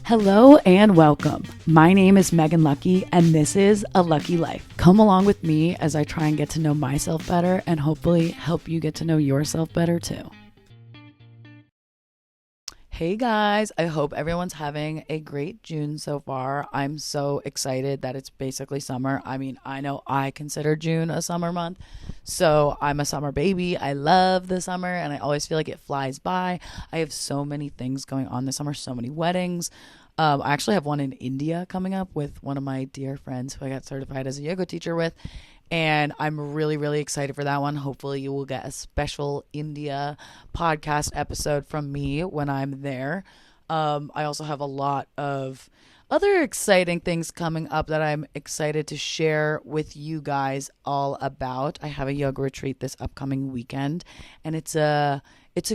Hello and welcome. My name is Megan Lucky and this is A Lucky Life. Come along with me as I try and get to know myself better and hopefully help you get to know yourself better too. Hey guys, I hope everyone's having a great June so far. I'm so excited that it's basically summer. I mean, I know I consider June a summer month, so I'm a summer baby. I love the summer and I always feel like it flies by. I have so many things going on this summer, so many weddings. I actually have one in India coming up with one of my dear friends who I got certified as a yoga teacher with. And I'm really, really excited for that one. Hopefully you will get a special India podcast episode from me when I'm there. I also have a lot of other exciting things coming up that I'm excited to share with you guys all about. I have a yoga retreat this upcoming weekend, and it's a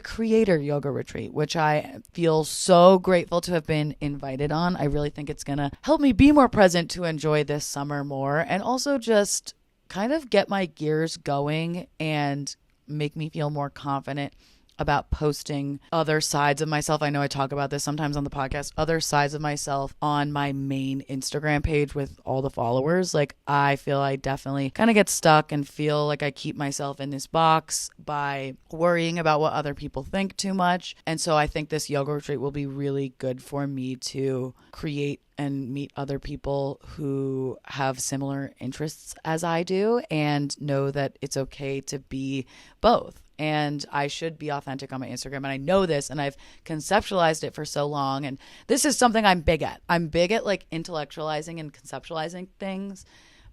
creator yoga retreat, which I feel so grateful to have been invited on. I really think it's going to help me be more present to enjoy this summer more, and also just kind of get my gears going and make me feel more confident about posting other sides of myself. I know I talk about this sometimes on the podcast, other sides of myself on my main Instagram page with all the followers. Like, I feel I definitely kind of get stuck and feel like I keep myself in this box by worrying about what other people think too much. And so I think this yoga retreat will be really good for me to create and meet other people who have similar interests as I do and know that it's okay to be both. And I should be authentic on my Instagram. And I know this, and I've conceptualized it for so long. And this is something I'm big at. I'm big at like intellectualizing and conceptualizing things.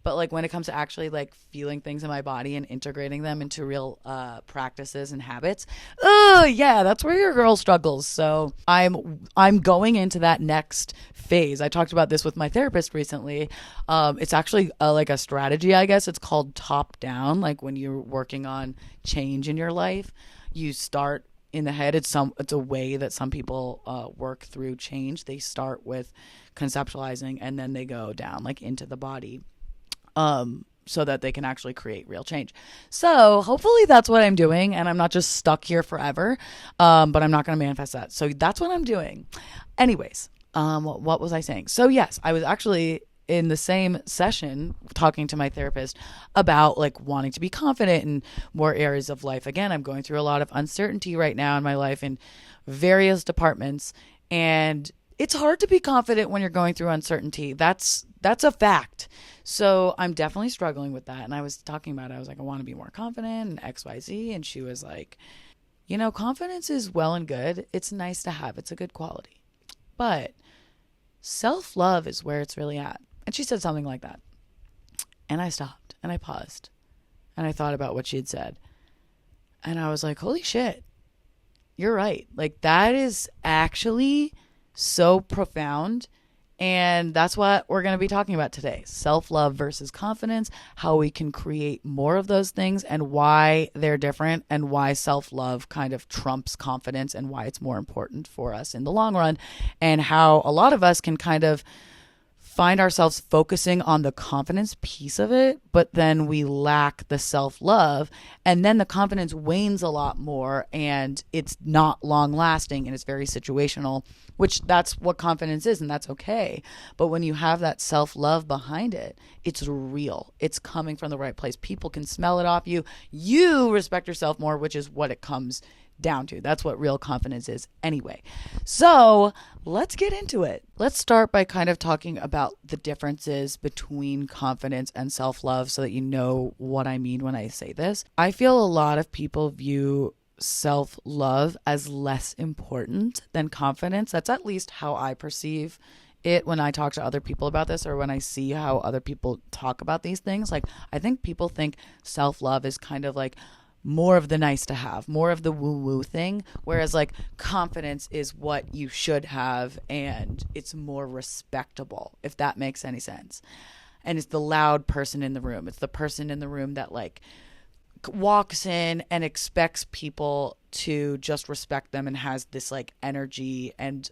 But like when it comes to actually like feeling things in my body and integrating them into real practices and habits, yeah, that's where your girl struggles. So I'm going into that next phase. I talked about this with my therapist recently. It's actually like a strategy, I guess. It's called top down. Like when you're working on change in your life, you start in the head. It's a way that some people work through change. They start with conceptualizing and then they go down like into the body. So that they can actually create real change. So hopefully that's what I'm doing, and I'm not just stuck here forever, but I'm not going to manifest that. So that's what I'm doing. Anyways, what was I saying? So yes, I was actually in the same session talking to my therapist about like wanting to be confident in more areas of life. Again, I'm going through a lot of uncertainty right now in my life in various departments, and it's hard to be confident when you're going through uncertainty. That's a fact. So I'm definitely struggling with that. And I was talking about it. I was like, I want to be more confident and X, Y, Z. And she was like, you know, confidence is well and good. It's nice to have. It's a good quality. But self-love is where it's really at. And she said something like that. And I stopped and I paused and I thought about what she had said. And I was like, holy shit, you're right. Like, that is actually so profound. And that's what we're going to be talking about today. Self-love versus confidence, how we can create more of those things and why they're different, and why self-love kind of trumps confidence and why it's more important for us in the long run, and how a lot of us can kind of find ourselves focusing on the confidence piece of it, but then we lack the self-love, and then the confidence wanes a lot more and it's not long lasting and it's very situational, which that's what confidence is, and that's okay. But when you have that self-love behind it, it's real. It's coming from the right place. People can smell it off you. You respect yourself more, which is what it comes down to. That's what real confidence is anyway. So let's get into it. Let's start by kind of talking about the differences between confidence and self-love so that you know what I mean when I say this. I feel a lot of people view self-love as less important than confidence. That's at least how I perceive it when I talk to other people about this, or when I see how other people talk about these things. Like, I think people think self-love is kind of like more of the nice to have, more of the woo-woo thing, whereas like confidence is what you should have and it's more respectable, if that makes any sense. And it's the loud person in the room. It's the person in the room that like walks in and expects people to just respect them and has this like energy and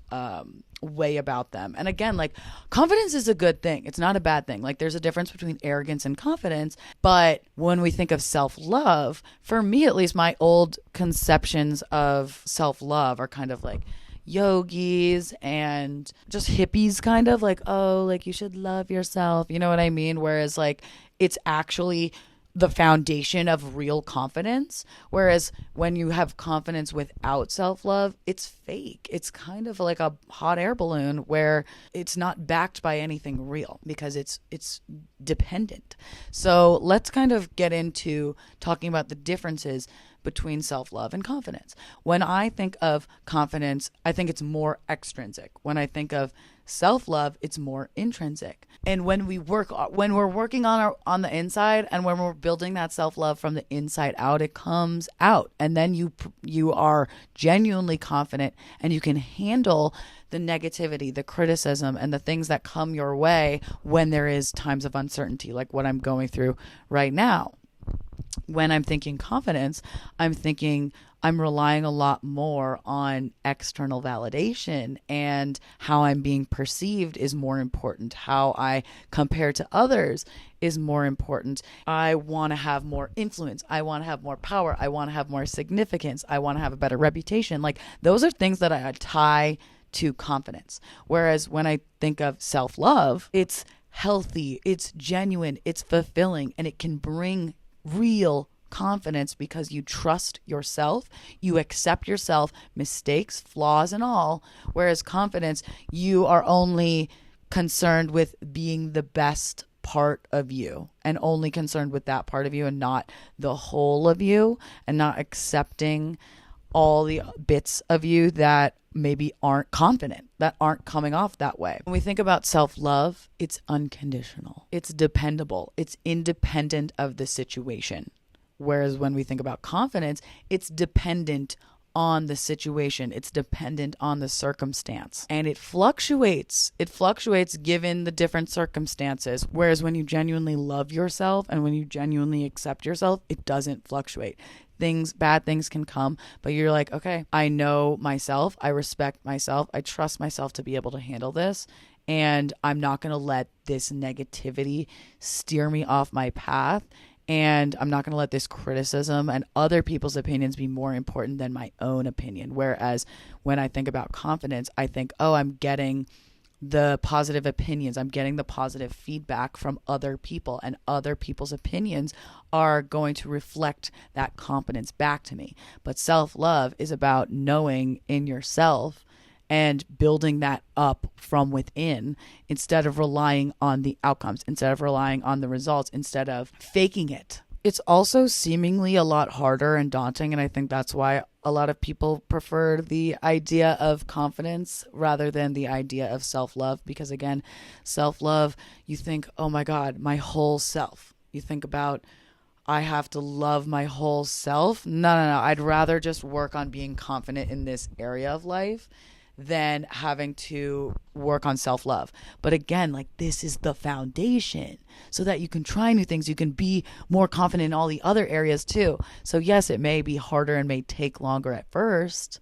way about them. And again, like, confidence is a good thing. It's not a bad thing. Like, there's a difference between arrogance and confidence. But when we think of self-love, for me at least, my old conceptions of self-love are kind of like, yogis and just hippies, kind of like, oh, like you should love yourself. You know what I mean? Whereas like it's actually the foundation of real confidence. Whereas when you have confidence without self love, it's fake. It's kind of like a hot air balloon where it's not backed by anything real because it's dependent. So let's kind of get into talking about the differences between self-love and confidence. When I think of confidence, I think it's more extrinsic. When I think of self-love, it's more intrinsic. And when we're working on the inside, and when we're building that self-love from the inside out, it comes out. And then you are genuinely confident, and you can handle the negativity, the criticism, and the things that come your way when there is times of uncertainty, like what I'm going through right now. When I'm thinking confidence, I'm relying a lot more on external validation, and how I'm being perceived is more important. How I compare to others is more important. I want to have more influence. I want to have more power. I want to have more significance. I want to have a better reputation. Like those are things that I tie to confidence. Whereas when I think of self-love, it's healthy, it's genuine, it's fulfilling, and it can bring real confidence because you trust yourself, you accept yourself, mistakes, flaws, and all. Whereas confidence, you are only concerned with being the best part of you and only concerned with that part of you and not the whole of you, and not accepting all the bits of you that maybe aren't confident, that aren't coming off that way. When we think about self-love, it's unconditional, it's dependable, it's independent of the situation. Whereas when we think about confidence, it's dependent on the situation, it's dependent on the circumstance, and it fluctuates. It fluctuates given the different circumstances. Whereas when you genuinely love yourself and when you genuinely accept yourself, it doesn't fluctuate. Bad things can come, but you're like, okay, I know myself, I respect myself, I trust myself to be able to handle this, and I'm not going to let this negativity steer me off my path, and I'm not going to let this criticism and other people's opinions be more important than my own opinion. Whereas when I think about confidence, I think, oh, I'm getting the positive opinions, I'm getting the positive feedback from other people, and other people's opinions are going to reflect that confidence back to me. But self-love is about knowing in yourself and building that up from within, instead of relying on the outcomes, instead of relying on the results, instead of faking it. It's also seemingly a lot harder and daunting, and I think that's why a lot of people prefer the idea of confidence rather than the idea of self-love. Because again, self-love, you think, oh my God, my whole self. You think about, I have to love my whole self. No. I'd rather just work on being confident in this area of life than having to work on self-love. But again, like, this is the foundation so that you can try new things. You can be more confident in all the other areas too. So yes, it may be harder and may take longer at first,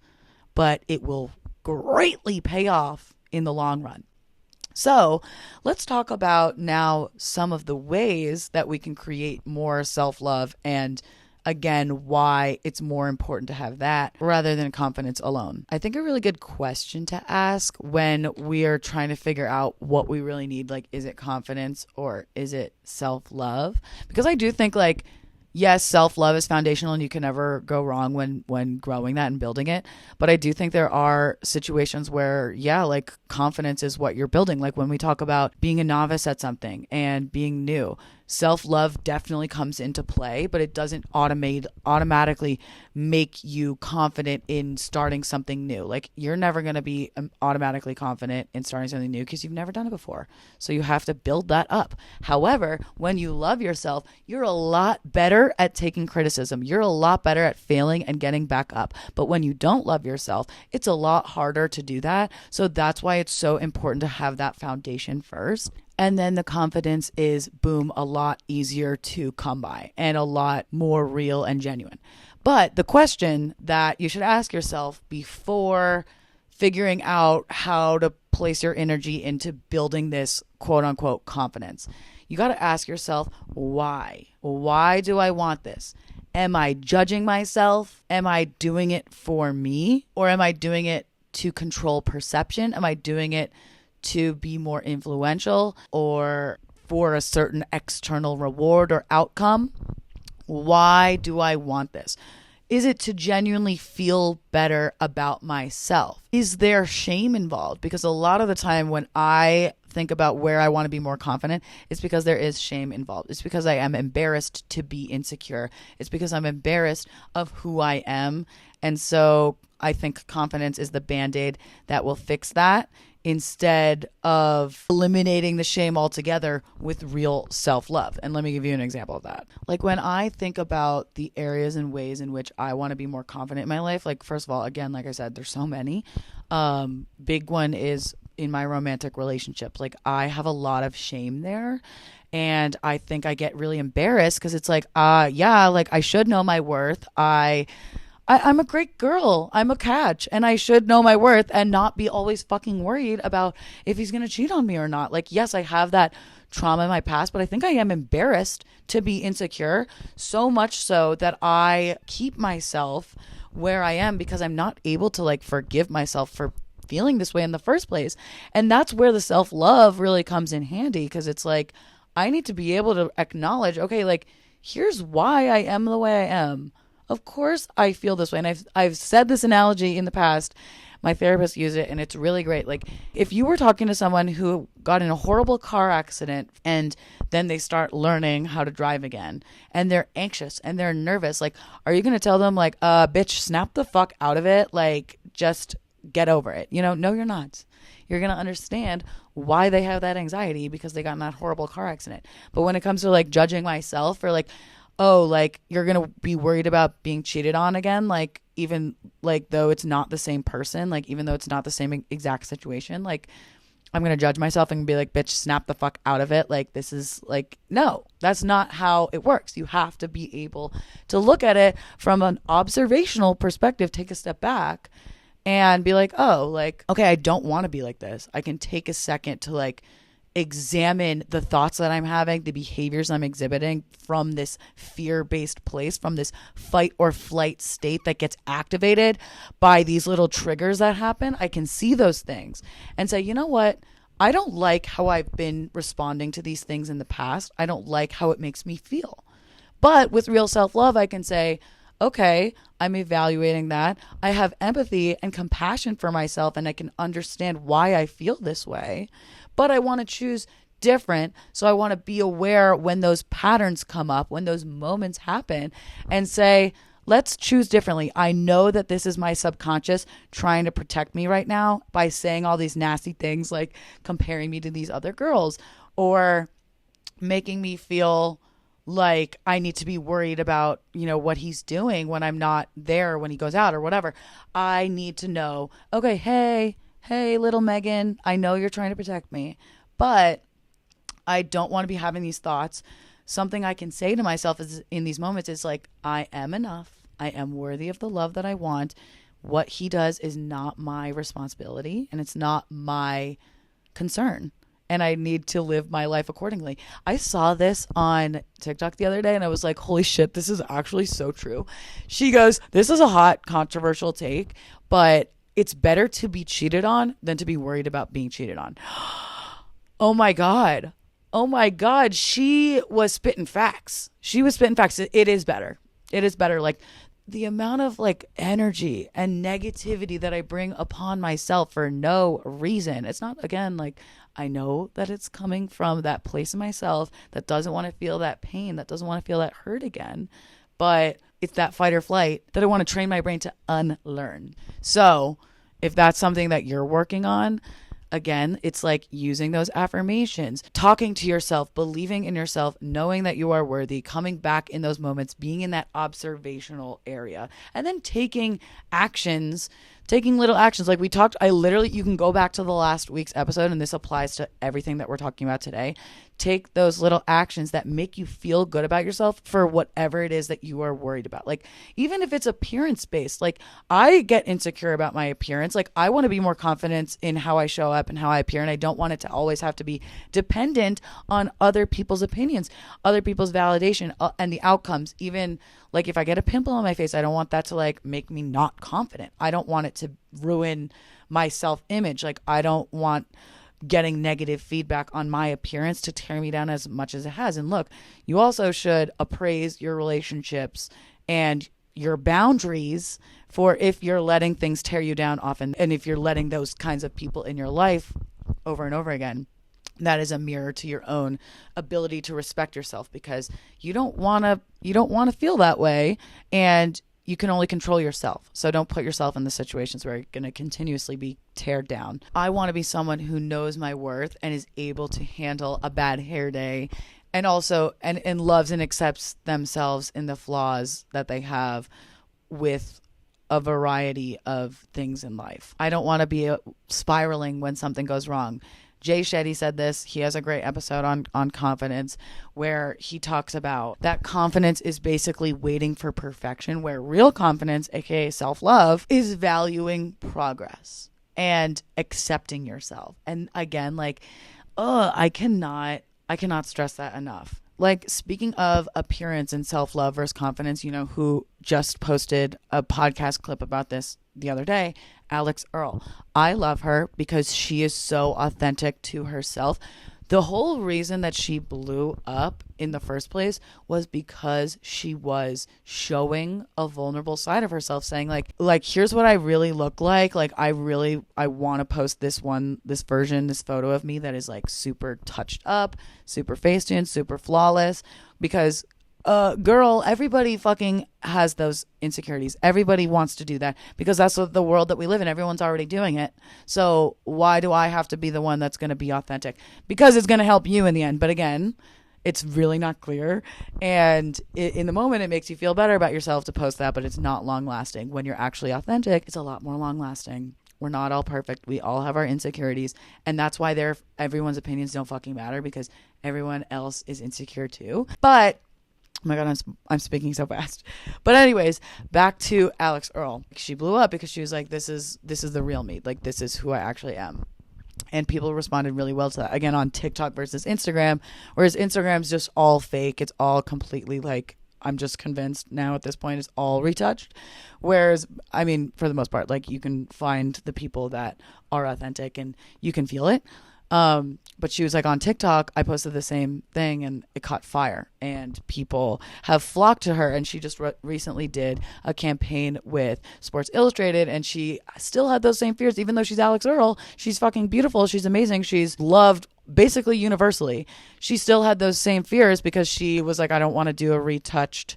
but it will greatly pay off in the long run. So let's talk about now some of the ways that we can create more self-love, and again, why it's more important to have that rather than confidence alone. I think a really good question to ask when we are trying to figure out what we really need, like, is it confidence or is it self-love? Because I do think, like, yes, self-love is foundational and you can never go wrong when growing that and building it. But I do think there are situations where, yeah, like, confidence is what you're building. Like when we talk about being a novice at something and being new, self-love definitely comes into play, but it doesn't automatically make you confident in starting something new. Like, you're never going to be automatically confident in starting something new because you've never done it before. So you have to build that up. However, when you love yourself, you're a lot better at taking criticism. You're a lot better at failing and getting back up. But when you don't love yourself, it's a lot harder to do that. So that's why it's so important to have that foundation first. And then the confidence is, boom, a lot easier to come by and a lot more real and genuine. But the question that you should ask yourself before figuring out how to place your energy into building this quote unquote confidence, you got to ask yourself, why? Why do I want this? Am I judging myself? Am I doing it for me? Or am I doing it to control perception? Am I doing it to be more influential or for a certain external reward or outcome? Why do I want this? Is it to genuinely feel better about myself? Is there shame involved? Because a lot of the time when I think about where I want to be more confident, it's because there is shame involved. It's because I am embarrassed to be insecure. It's because I'm embarrassed of who I am. And so I think confidence is the Band-Aid that will fix that, instead of eliminating the shame altogether with real self-love. And let me give you an example of that. Like when I think about the areas and ways in which I want to be more confident in my life, like first of all, again, like I said, there's so many. Big one is in my romantic relationships. Like I have a lot of shame there. And I think I get really embarrassed because it's like, yeah, like I should know my worth. I'm a great girl. I'm a catch and I should know my worth and not be always fucking worried about if he's going to cheat on me or not. Like, yes, I have that trauma in my past, but I think I am embarrassed to be insecure, so much so that I keep myself where I am because I'm not able to like forgive myself for feeling this way in the first place. And that's where the self-love really comes in handy, because it's like, I need to be able to acknowledge, okay, like here's why I am the way I am. Of course I feel this way. And I've said this analogy in the past. My therapist used it and it's really great. Like if you were talking to someone who got in a horrible car accident and then they start learning how to drive again and they're anxious and they're nervous, like, are you going to tell them like, bitch, snap the fuck out of it? Like, just get over it. You know, no, you're not. You're going to understand why they have that anxiety because they got in that horrible car accident. But when it comes to like judging myself or like, oh, like you're going to be worried about being cheated on again, like even like though it's not the same person, like even though it's not the same exact situation, like I'm going to judge myself and be like, bitch, snap the fuck out of it. Like this is like, no, that's not how it works. You have to be able to look at it from an observational perspective, take a step back and be like, oh, like, okay, I don't want to be like this. I can take a second to like examine the thoughts that I'm having, the behaviors I'm exhibiting from this fear-based place, from this fight or flight state that gets activated by these little triggers that happen. I can see those things and say, you know what? I don't like how I've been responding to these things in the past. I don't like how it makes me feel. But with real self-love, I can say, okay, I'm evaluating that. I have empathy and compassion for myself and I can understand why I feel this way. But I want to choose different. So I want to be aware when those patterns come up, when those moments happen, and say, let's choose differently. I know that this is my subconscious trying to protect me right now by saying all these nasty things like comparing me to these other girls or making me feel like I need to be worried about, you know, what he's doing when I'm not there, when he goes out or whatever. I need to know, okay, hey, little Megan, I know you're trying to protect me, but I don't want to be having these thoughts. Something I can say to myself is in these moments is like, I am enough. I am worthy of the love that I want. What he does is not my responsibility and it's not my concern. And I need to live my life accordingly. I saw this on TikTok the other day and I was like, holy shit, this is actually so true. She goes, this is a hot, controversial take, but it's better to be cheated on than to be worried about being cheated on. Oh my God. Oh my God. She was spitting facts. It is better. It is better. Like the amount of like energy and negativity that I bring upon myself for no reason. It's not, again, like I know that it's coming from that place in myself that doesn't want to feel that pain, that doesn't want to feel that hurt again. But it's that fight or flight that I want to train my brain to unlearn. So if that's something that you're working on, again, it's like using those affirmations, talking to yourself, believing in yourself, knowing that you are worthy, coming back in those moments, being in that observational area, and then taking little actions. Like we talked, you can go back to the last week's episode, and this applies to everything that we're talking about today. Take those little actions that make you feel good about yourself for whatever it is that you are worried about. Like, even if it's appearance based, like I get insecure about my appearance. Like I want to be more confident in how I show up and how I appear. And I don't want it to always have to be dependent on other people's opinions, other people's validation and the outcomes. Even like if I get a pimple on my face, I don't want that to like make me not confident. I don't want it to ruin my self-image. Like, I don't want getting negative feedback on my appearance to tear me down as much as it has. And look, you also should appraise your relationships and your boundaries for if you're letting things tear you down often, and if you're letting those kinds of people in your life over and over again. That is a mirror to your own ability to respect yourself, because you don't want to feel that way, and you can only control yourself. So don't put yourself in the situations where you're going to continuously be teared down. I want to be someone who knows my worth and is able to handle a bad hair day, and also and loves and accepts themselves in the flaws that they have with a variety of things in life. I don't want to be spiraling when something goes wrong. Jay Shetty said this. He has a great episode on confidence where he talks about that confidence is basically waiting for perfection, where real confidence, aka self-love, is valuing progress and accepting yourself. And again, like, I cannot stress that enough. Like, speaking of appearance and self-love versus confidence, you know who just posted a podcast clip about this the other day? Alex Earl. I love her because she is so authentic to herself. The whole reason that she blew up in the first place was because she was showing a vulnerable side of herself, saying like here's what I really look like. Like, I want to post this photo of me that is like super touched up, super face tuned, super flawless, because girl, everybody fucking has those insecurities. Everybody wants to do that because that's the world that we live in. Everyone's already doing it. So why do I have to be the one that's going to be authentic? Because it's going to help you in the end. But again, it's really not clear. And in the moment, it makes you feel better about yourself to post that, but it's not long lasting. When you're actually authentic, it's a lot more long lasting. We're not all perfect. We all have our insecurities. And that's why everyone's opinions don't fucking matter, because everyone else is insecure too. But oh my God, I'm speaking so fast. But anyways, back to Alex Earl. She blew up because she was like, this is the real me. Like, this is who I actually am. And people responded really well to that. Again, on TikTok versus Instagram, whereas Instagram's just all fake. It's all completely like, I'm just convinced now at this point, it's all retouched. Whereas, I mean, for the most part, like, you can find the people that are authentic and you can feel it. But she was like, on TikTok, I posted the same thing and it caught fire and people have flocked to her. And she just recently did a campaign with Sports Illustrated, and she still had those same fears. Even though she's Alex Earl, she's fucking beautiful. She's amazing. She's loved basically universally. She still had those same fears because she was like, I don't want to do a retouched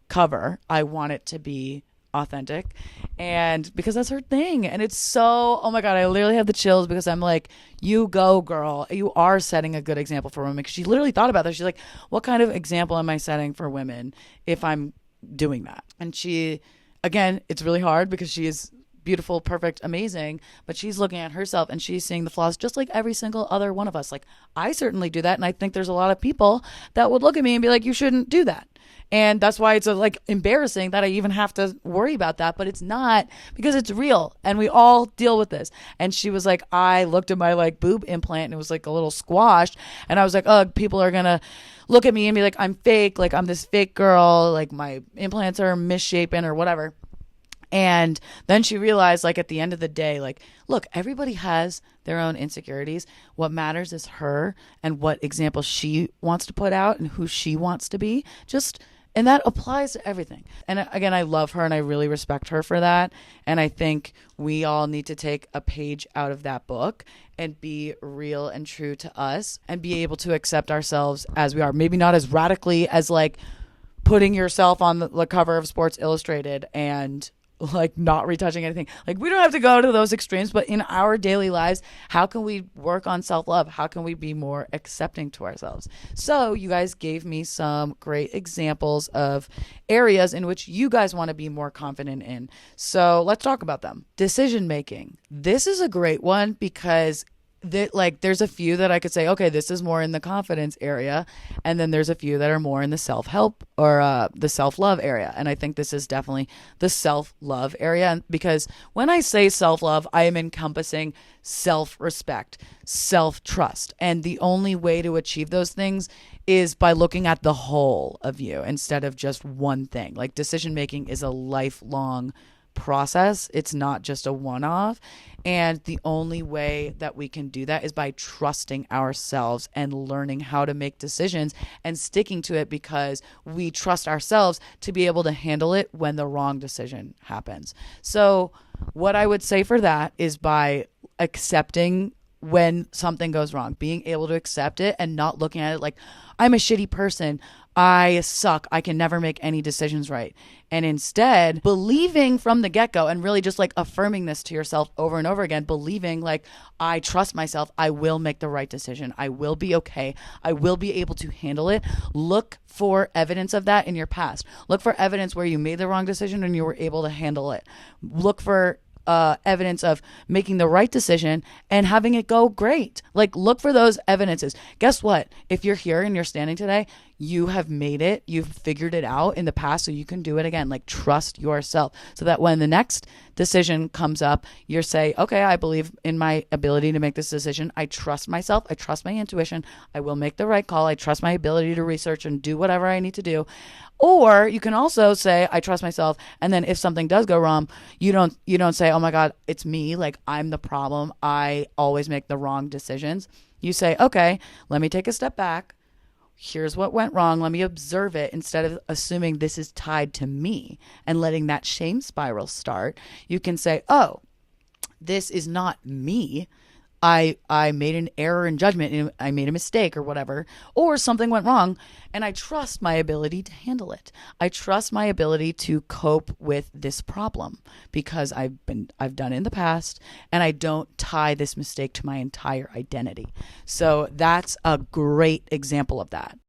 cover. I want it to be authentic, and because that's her thing. And it's so, oh my God, I literally have the chills because I'm like, you go, girl. You are setting a good example for women. Because she literally thought about that. She's like, what kind of example am I setting for women if I'm doing that? And she, again, it's really hard because she is beautiful, perfect, amazing, but she's looking at herself and she's seeing the flaws just like every single other one of us. Like, I certainly do that, and I think there's a lot of people that would look at me and be like, you shouldn't do that. And that's why it's like embarrassing that I even have to worry about that. But it's not, because it's real and we all deal with this. And she was like, I looked at my like boob implant and it was like a little squashed. And I was like, oh, people are going to look at me and be like, I'm fake. Like, I'm this fake girl. Like, my implants are misshapen or whatever. And then she realized, like, at the end of the day, like, look, everybody has their own insecurities. What matters is her and what example she wants to put out and who she wants to be. And that applies to everything. And again, I love her and I really respect her for that. And I think we all need to take a page out of that book and be real and true to us and be able to accept ourselves as we are. Maybe not as radically as like putting yourself on the cover of Sports Illustrated and like not retouching anything. Like, we don't have to go to those extremes, but in our daily lives, how can we work on self-love? How can we be more accepting to ourselves? So you guys gave me some great examples of areas in which you guys want to be more confident in. So let's talk about them. Decision making. This is a great one because there's a few that I could say, okay, this is more in the confidence area. And then there's a few that are more in the self-help or the self-love area. And I think this is definitely the self-love area, because when I say self-love, I am encompassing self-respect, self-trust. And the only way to achieve those things is by looking at the whole of you instead of just one thing. Like, decision making is a lifelong process. It's not just a one-off. And the only way that we can do that is by trusting ourselves and learning how to make decisions and sticking to it, because we trust ourselves to be able to handle it when the wrong decision happens. So what I would say for that is by accepting when something goes wrong, being able to accept it and not looking at it like, I'm a shitty person, I suck, I can never make any decisions right. And instead believing from the get-go and really just like affirming this to yourself over and over again, believing like, I trust myself, I will make the right decision, I will be okay, I will be able to handle it. Look for evidence of that in your past. Look for evidence where you made the wrong decision and you were able to handle it. Look for evidence of making the right decision and having it go great. Like, look for those evidences. Guess what? If you're here and you're standing today, you have made it. You've figured it out in the past, so you can do it again. Like, trust yourself so that when the next decision comes up, you say, okay, I believe in my ability to make this decision. I trust myself. I trust my intuition. I will make the right call. I trust my ability to research and do whatever I need to do. Or you can also say, I trust myself. And then if something does go wrong, you don't say, oh my God, it's me. Like, I'm the problem. I always make the wrong decisions. You say, okay, let me take a step back. Here's what went wrong. Let me observe it, instead of assuming this is tied to me and letting that shame spiral start. You can say, oh, this is not me. I made an error in judgment and I made a mistake or whatever, or something went wrong, and I trust my ability to handle it. I trust my ability to cope with this problem because I've done it in the past, and I don't tie this mistake to my entire identity. So that's a great example of that.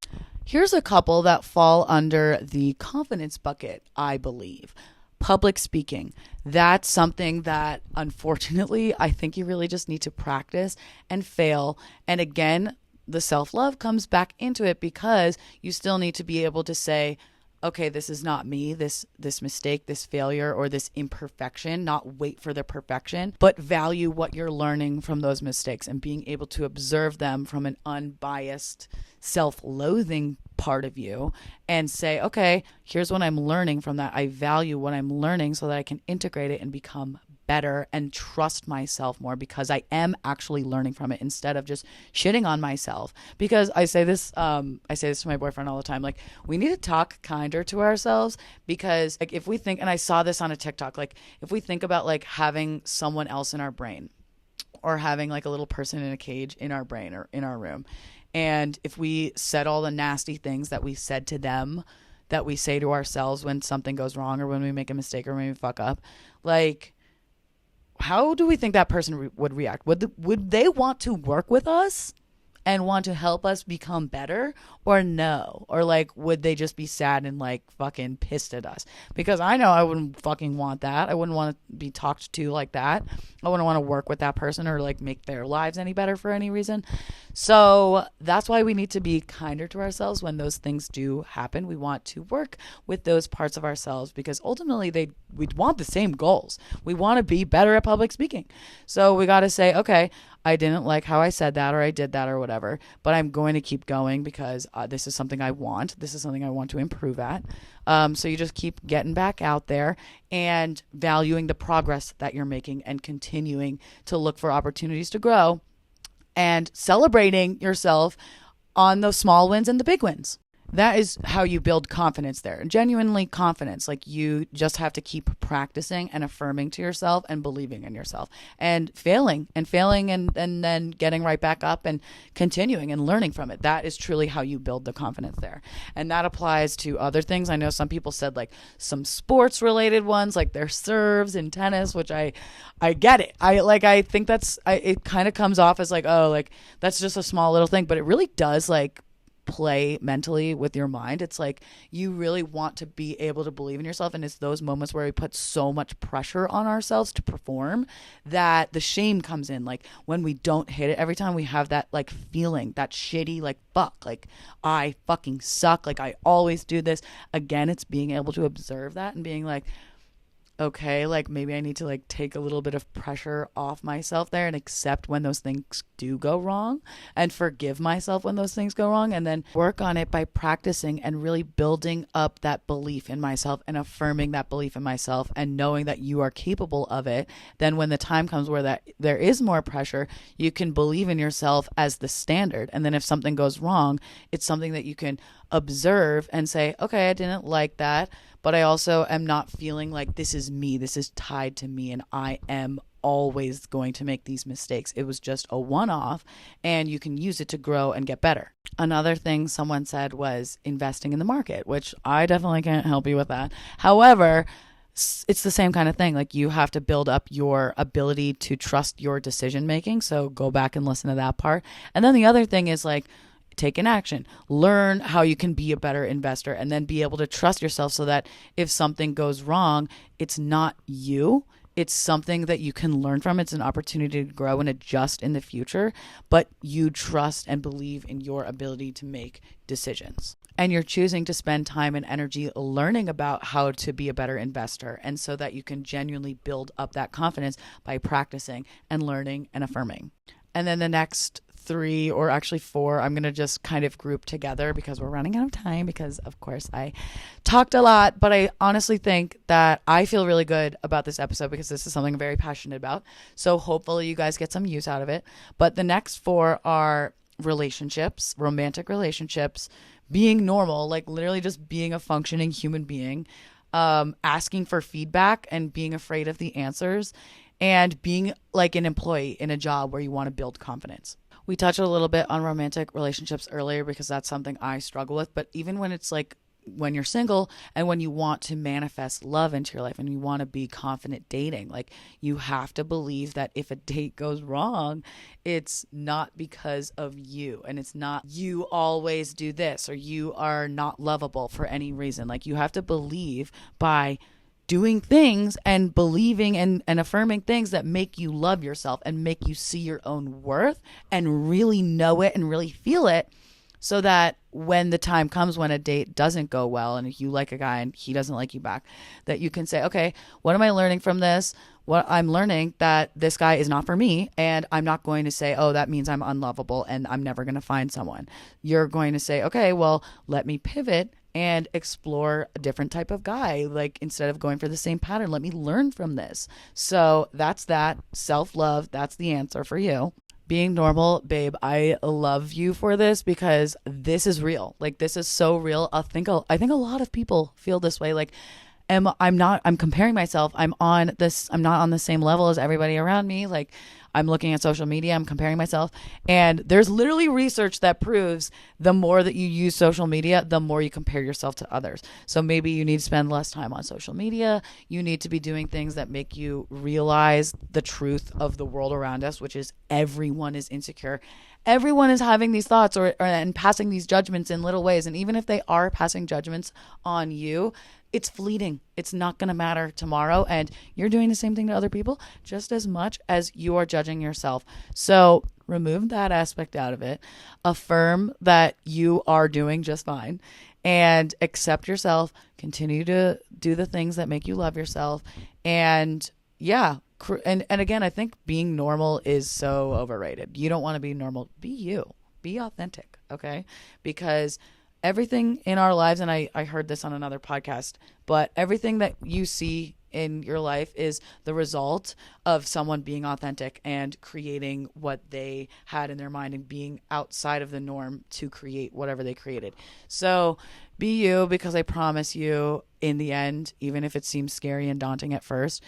Here's a couple that fall under the confidence bucket, I believe. Public speaking. That's something that, unfortunately, I think you really just need to practice and fail. And again, the self-love comes back into it, because you still need to be able to say, okay, this is not me, this mistake, this failure, or this imperfection, not wait for the perfection, but value what you're learning from those mistakes and being able to observe them from an unbiased, self-loathing part of you and say, okay, here's what I'm learning from that. I value what I'm learning so that I can integrate it and become better and trust myself more, because I am actually learning from it instead of just shitting on myself. Because I say this to my boyfriend all the time, like, we need to talk kinder to ourselves, because like, if we think, and I saw this on a TikTok, like, if we think about like having someone else in our brain, or having like a little person in a cage in our brain or in our room, and if we said all the nasty things that we said to them that we say to ourselves when something goes wrong or when we make a mistake or when we fuck up, like, how do we think that person would react? Would they want to work with us and want to help us become better, or no? Or like, would they just be sad and like fucking pissed at us? Because I know I wouldn't fucking want that. I wouldn't want to be talked to like that. I wouldn't want to work with that person or like make their lives any better for any reason. So that's why we need to be kinder to ourselves when those things do happen. We want to work with those parts of ourselves, because ultimately we want the same goals. We want to be better at public speaking. So we got to say, okay, I didn't like how I said that, or I did that, or whatever, but I'm going to keep going because this is something I want. This is something I want to improve at. So you just keep getting back out there and valuing the progress that you're making and continuing to look for opportunities to grow and celebrating yourself on those small wins and the big wins. That is how you build confidence there. Genuinely confidence. Like, you just have to keep practicing and affirming to yourself and believing in yourself and failing and then getting right back up and continuing and learning from it. That is truly how you build the confidence there. And that applies to other things. I know some people said like some sports related ones, like their serves in tennis, which I get it. I think it kind of comes off as like, oh, like that's just a small little thing, but it really does like play mentally with your mind. It's like you really want to be able to believe in yourself, and it's those moments where we put so much pressure on ourselves to perform that the shame comes in. Like when we don't hit it every time, we have that like feeling, that shitty like, fuck, like I fucking suck, like I always do this. Again, it's being able to observe that and being like, okay, like maybe I need to like take a little bit of pressure off myself there and accept when those things do go wrong and forgive myself when those things go wrong, and then work on it by practicing and really building up that belief in myself and affirming that belief in myself and knowing that you are capable of it. Then when the time comes where that there is more pressure, you can believe in yourself as the standard. And then if something goes wrong, it's something that you can observe and say, okay, I didn't like that, but I also am not feeling like this is me. This is tied to me, and I am always going to make these mistakes. It was just a one off, and you can use it to grow and get better. Another thing someone said was investing in the market, which I definitely can't help you with that. However, it's the same kind of thing. Like, you have to build up your ability to trust your decision making. So go back and listen to that part. And then the other thing is like, take an action, learn how you can be a better investor, and then be able to trust yourself so that if something goes wrong, it's not you. It's something that you can learn from. It's an opportunity to grow and adjust in the future, but you trust and believe in your ability to make decisions. And you're choosing to spend time and energy learning about how to be a better investor, and so that you can genuinely build up that confidence by practicing and learning and affirming. And then the next 3, or actually 4, I'm going to just kind of group together because we're running out of time, because of course I talked a lot, but I honestly think that I feel really good about this episode because this is something I'm very passionate about. So hopefully you guys get some use out of it. But the next 4 are relationships, romantic relationships, being normal, like literally just being a functioning human being, asking for feedback and being afraid of the answers, and being like an employee in a job where you want to build confidence. We touched a little bit on romantic relationships earlier because that's something I struggle with. But even when it's like when you're single and when you want to manifest love into your life and you want to be confident dating, like, you have to believe that if a date goes wrong, it's not because of you, and it's not you always do this or you are not lovable for any reason. Like, you have to believe by doing things and believing and affirming things that make you love yourself and make you see your own worth and really know it and really feel it, so that when the time comes when a date doesn't go well and if you like a guy and he doesn't like you back, that you can say, okay, what am I learning from this? What I'm learning that this guy is not for me, and I'm not going to say, oh, that means I'm unlovable and I'm never going to find someone. You're going to say, okay, well, let me pivot and explore a different type of guy. Like, instead of going for the same pattern, let me learn from this. So that's that. Self-love, that's the answer for you. Being normal, babe, I love you for this because this is real. Like, this is so real. I think a lot of people feel this way. Like, I'm comparing myself. I'm not on the same level as everybody around me. Like, I'm looking at social media, I'm comparing myself. And there's literally research that proves the more that you use social media, the more you compare yourself to others. So maybe you need to spend less time on social media. You need to be doing things that make you realize the truth of the world around us, which is everyone is insecure. Everyone is having these thoughts and passing these judgments in little ways. And even if they are passing judgments on you, it's fleeting. It's not going to matter tomorrow. And you're doing the same thing to other people just as much as you are judging yourself. So remove that aspect out of it. Affirm that you are doing just fine and accept yourself. Continue to do the things that make you love yourself. And yeah. And again, I think being normal is so overrated. You don't want to be normal. Be you. Be authentic. Okay? Because everything in our lives, and I heard this on another podcast, but everything that you see in your life is the result of someone being authentic and creating what they had in their mind and being outside of the norm to create whatever they created. So be you, because I promise you, in the end, even if it seems scary and daunting at first,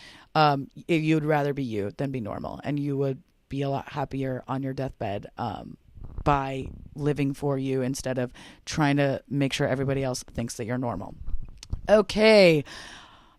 you would rather be you than be normal, and you would be a lot happier on your deathbed by living for you instead of trying to make sure everybody else thinks that you're normal. Okay.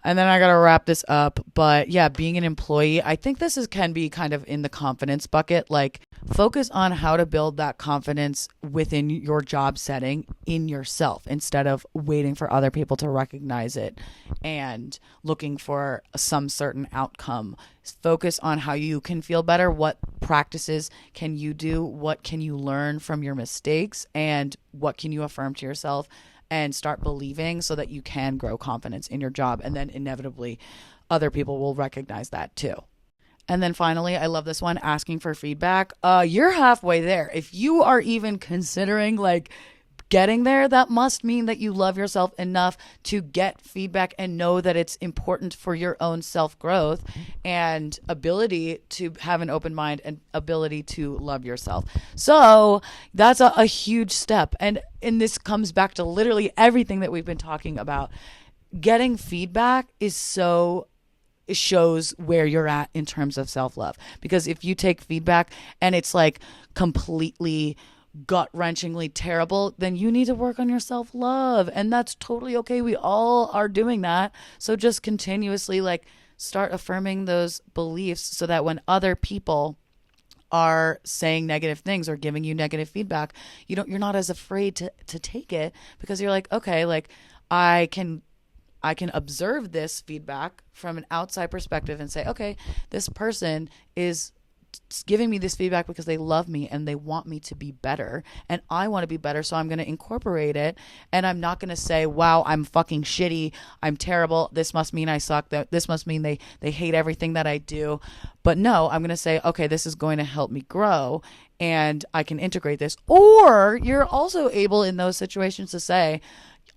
And then I got to wrap this up. But yeah, being an employee, I think can be kind of in the confidence bucket. Like, focus on how to build that confidence within your job setting in yourself instead of waiting for other people to recognize it and looking for some certain outcome. Focus on how you can feel better. What practices can you do? What can you learn from your mistakes? And what can you affirm to yourself? And start believing so that you can grow confidence in your job. And then inevitably other people will recognize that too. And then finally, I love this one, asking for feedback. You're halfway there. If you are even considering like getting there, that must mean that you love yourself enough to get feedback and know that it's important for your own self-growth and ability to have an open mind and ability to love yourself. So that's a huge step. And this comes back to literally everything that we've been talking about. Getting feedback it shows where you're at in terms of self-love. Because if you take feedback and it's like completely gut-wrenchingly terrible, then you need to work on your self-love, and that's totally okay. We all are doing that. So just continuously like start affirming those beliefs so that when other people are saying negative things or giving you negative feedback, you're not as afraid to take it, because you're like, okay, like I can observe this feedback from an outside perspective and say, okay, this person is giving me this feedback because they love me and they want me to be better, and I want to be better, so I'm going to incorporate it. And I'm not going to say, wow, I'm fucking shitty, I'm terrible, this must mean I suck, this must mean they hate everything that I do. But no, I'm going to say, okay, this is going to help me grow and I can integrate this. Or you're also able in those situations to say,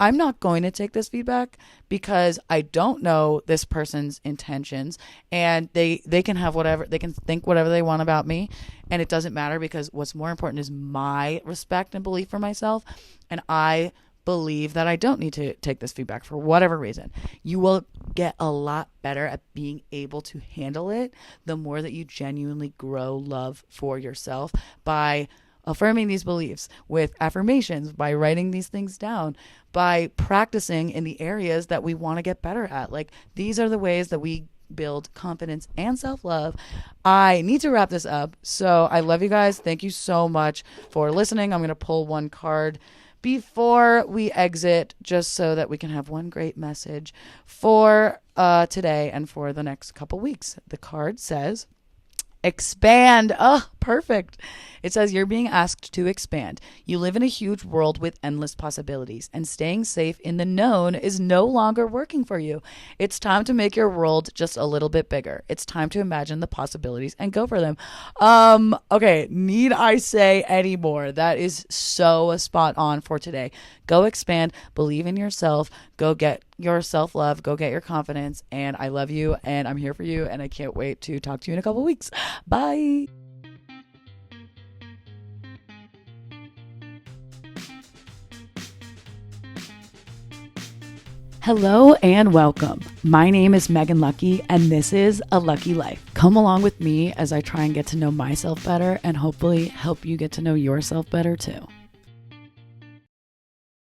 I'm not going to take this feedback because I don't know this person's intentions, and they can have whatever, they can think whatever they want about me, and it doesn't matter, because what's more important is my respect and belief for myself. And I believe that I don't need to take this feedback for whatever reason. You will get a lot better at being able to handle it the more that you genuinely grow love for yourself by affirming these beliefs with affirmations, by writing these things down, by practicing in the areas that we want to get better at. Like, these are the ways that we build confidence and self-love. I need to wrap this up. So I love you guys. Thank you so much for listening. I'm going to pull one card before we exit, just so that we can have one great message for today and for the next couple weeks. The card says, expand. Oh, perfect. It says you're being asked to expand. You live in a huge world with endless possibilities, and staying safe in the known is no longer working for you. It's time to make your world just a little bit bigger. It's time to imagine the possibilities and go for them. Okay, need I say any more? That is so spot on for today. Go expand, believe in yourself, go get your self-love, go get your confidence, and I love you, and I'm here for you, and I can't wait to talk to you in a couple weeks. Bye. Hello and welcome. My name is Megan Lucky, and this is A Lucky Life. Come along with me as I try and get to know myself better and hopefully help you get to know yourself better too.